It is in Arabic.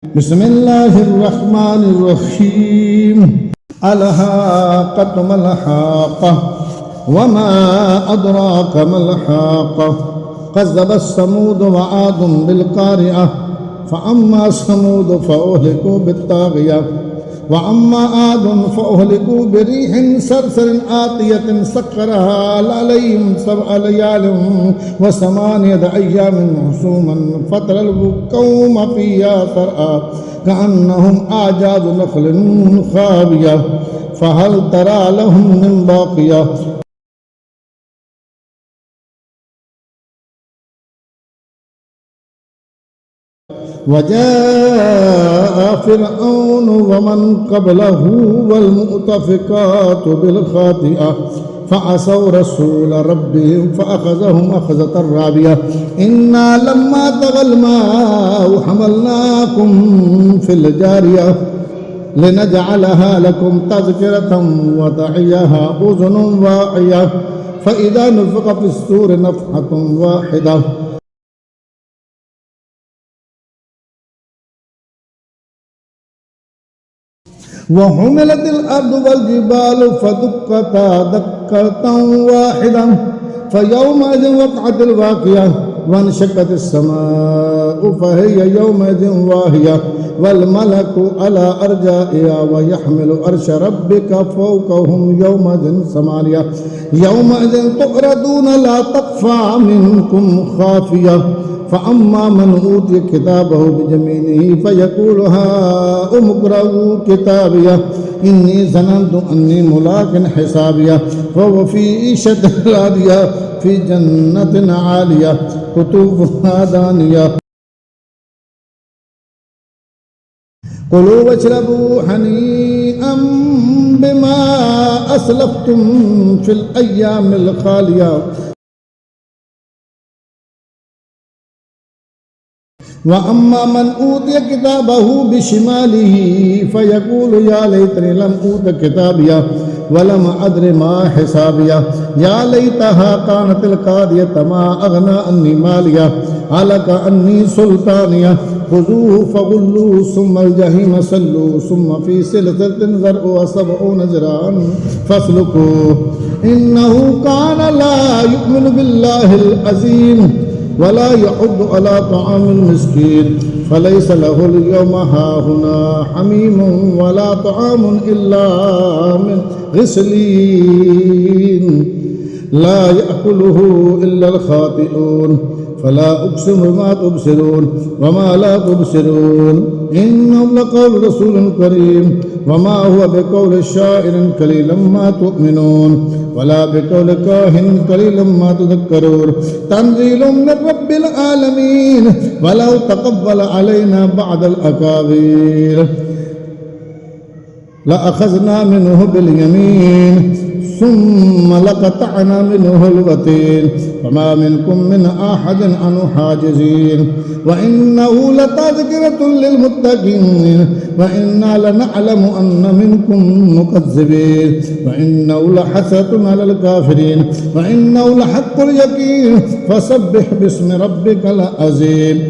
بسم الله الرحمن الرحيم الحاقة ما الحاقة وما أدراك ما الحاقة كذب الثمود وعاد بالقارعة فأما ثمود فأهلكوا بالطاغية وأما عاد فأهلكوا بريح صرصر آتية سخرها عليهم 7 ليال و8 أيام حسوما فترى القوم فيها صرعى كأنهم أعجاز نخل خاوية فهل ترى لهم من باقية وجاء فرعون ومن قبله والمؤتفكات بالخاطئة فعصوا رسول ربهم فأخذهم أخذة رابية إنا لما طغى الماء حملناكم في الجارية لنجعلها لكم تذكرة وتعيها أذن واعية فإذا نفخ في الصور نفخة واحدة وحملت الأرض والجبال فدكتا دكة واحدة فيومئذ وقعت الواقية وانشقت السماء فهي يومئذ واهية والملك على أرجائها ويحمل عرش ربك فوقهم يومئذ 8 يومئذ تعرضون لا تخفى منكم خافية فأما من أوتي كتابه بيمينه فيقول هاؤم اقرءوا كتابيه إني ظننت أني ملاق حسابيه فهو في عيشة راضية في جنة عالية قطوفها دانية كلوا واشربوا هنيئا بما أسلفتم في الأيام الخالية وأما من أوتي كتابه بشماله فيقول يا ليتني لم أوت كتابيه ولم أدر ما حسابيه يا ليتها كانت القاضية ما أغنى عني ماليه هلك عني سلطانيه خذوه فغلوه ثم الجحيم صلوه ثم في سلسلة ذرعها 70 ذراعا فاسلكوه إنه كان لا يؤمن بالله العظيم ولا يحض على طعام المسكين فليس له اليوم هاهنا حميم ولا طعام إلا من غسلين لا يأكله إلا الخاطئون فلا أقسم بما تبصرون وما لا تبصرون إنه لقول رسول كريم وما هو بقول شاعر قليلا ما تؤمنون ولا بقول كاهن قليلا ما تذكرون تنزيل من رب العالمين ولو تقبل علينا بعض الأكابير لأخذنا منه باليمين ثم لقطعنا منه الوتين وما منكم من أحد عنه حاجزين وإنه لتذكرة للمتقين وإنا لنعلم أن منكم مكذبين وإنه لحسرة على الكافرين وإنه لحق اليقين فسبح باسم ربك العظيم